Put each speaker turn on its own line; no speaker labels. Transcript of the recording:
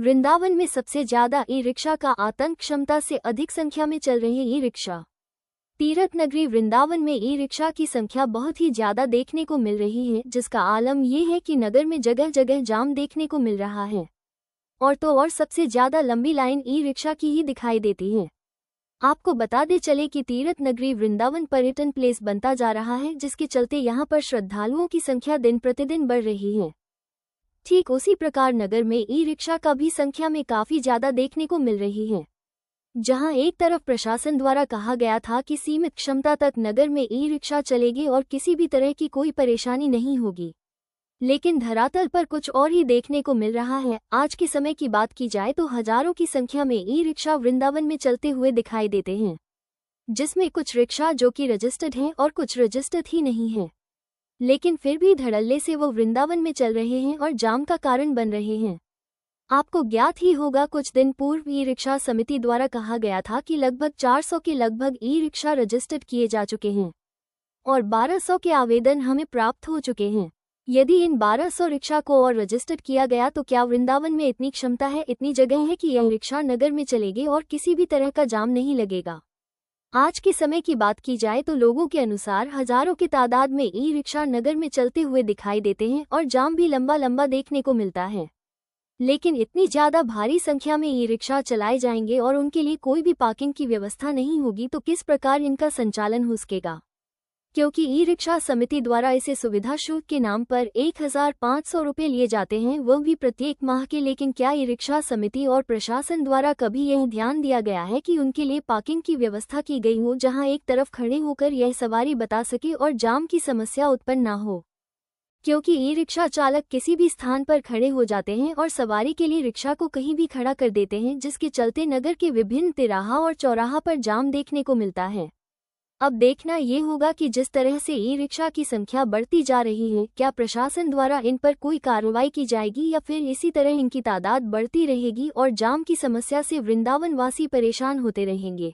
वृंदावन में सबसे ज्यादा ई रिक्शा का आतंक, क्षमता से अधिक संख्या में चल रहे ई रिक्शा। तीर्थ नगरी वृंदावन में ई रिक्शा की संख्या बहुत ही ज्यादा देखने को मिल रही है, जिसका आलम ये है कि नगर में जगह जगह जाम देखने को मिल रहा है। और तो और सबसे ज्यादा लंबी लाइन ई रिक्शा की ही दिखाई देती है। आपको बता दे चले कि तीर्थ नगरी वृंदावन पर्यटन प्लेस बनता जा रहा है, जिसके चलते यहाँ पर श्रद्धालुओं की संख्या दिन प्रतिदिन बढ़ रही है। ठीक उसी प्रकार नगर में ई रिक्शा का भी संख्या में काफी ज्यादा देखने को मिल रही है। जहां एक तरफ प्रशासन द्वारा कहा गया था कि सीमित क्षमता तक नगर में ई रिक्शा चलेगी और किसी भी तरह की कोई परेशानी नहीं होगी, लेकिन धरातल पर कुछ और ही देखने को मिल रहा है। आज के समय की बात की जाए तो हजारों की संख्या में ई रिक्शा वृंदावन में चलते हुए दिखाई देते हैं, जिसमें कुछ रिक्शा जो कि रजिस्टर्ड हैं और कुछ रजिस्टर्ड ही नहीं हैं, लेकिन फिर भी धड़ल्ले से वो वृंदावन में चल रहे हैं और जाम का कारण बन रहे हैं। आपको ज्ञात ही होगा, कुछ दिन पूर्व ई रिक्शा समिति द्वारा कहा गया था कि लगभग 400 के लगभग ई रिक्शा रजिस्टर्ड किए जा चुके हैं और 1200 के आवेदन हमें प्राप्त हो चुके हैं। यदि इन 1200 रिक्शा को और रजिस्टर्ड किया गया तो क्या वृंदावन में इतनी क्षमता है, इतनी जगह है कि यह रिक्शा नगर में चलेगी और किसी भी तरह का जाम नहीं लगेगा। आज के समय की बात की जाए तो लोगों के अनुसार हजारों की तादाद में ई रिक्शा नगर में चलते हुए दिखाई देते हैं और जाम भी लंबा लंबा देखने को मिलता है। लेकिन इतनी ज्यादा भारी संख्या में ई रिक्शा चलाए जाएंगे और उनके लिए कोई भी पार्किंग की व्यवस्था नहीं होगी तो किस प्रकार इनका संचालन हो सकेगा, क्योंकि ई रिक्शा समिति द्वारा इसे सुविधा शुल्क के नाम पर 1500 रुपये लिए जाते हैं, वह भी प्रत्येक माह के। लेकिन क्या ई रिक्शा समिति और प्रशासन द्वारा कभी यह ध्यान दिया गया है कि उनके लिए पार्किंग की व्यवस्था की गई हो, जहां एक तरफ खड़े होकर यह सवारी बता सके और जाम की समस्या उत्पन्न न हो, क्योंकि ई रिक्शा चालक किसी भी स्थान पर खड़े हो जाते हैं और सवारी के लिए रिक्शा को कहीं भी खड़ा कर देते हैं, जिसके चलते नगर के विभिन्न तिराहा और चौराहा पर जाम देखने को मिलता है। अब देखना ये होगा कि जिस तरह से ई रिक्शा की संख्या बढ़ती जा रही है, क्या प्रशासन द्वारा इन पर कोई कार्रवाई की जाएगी या फिर इसी तरह इनकी तादाद बढ़ती रहेगी और जाम की समस्या से वृंदावन वासी परेशान होते रहेंगे।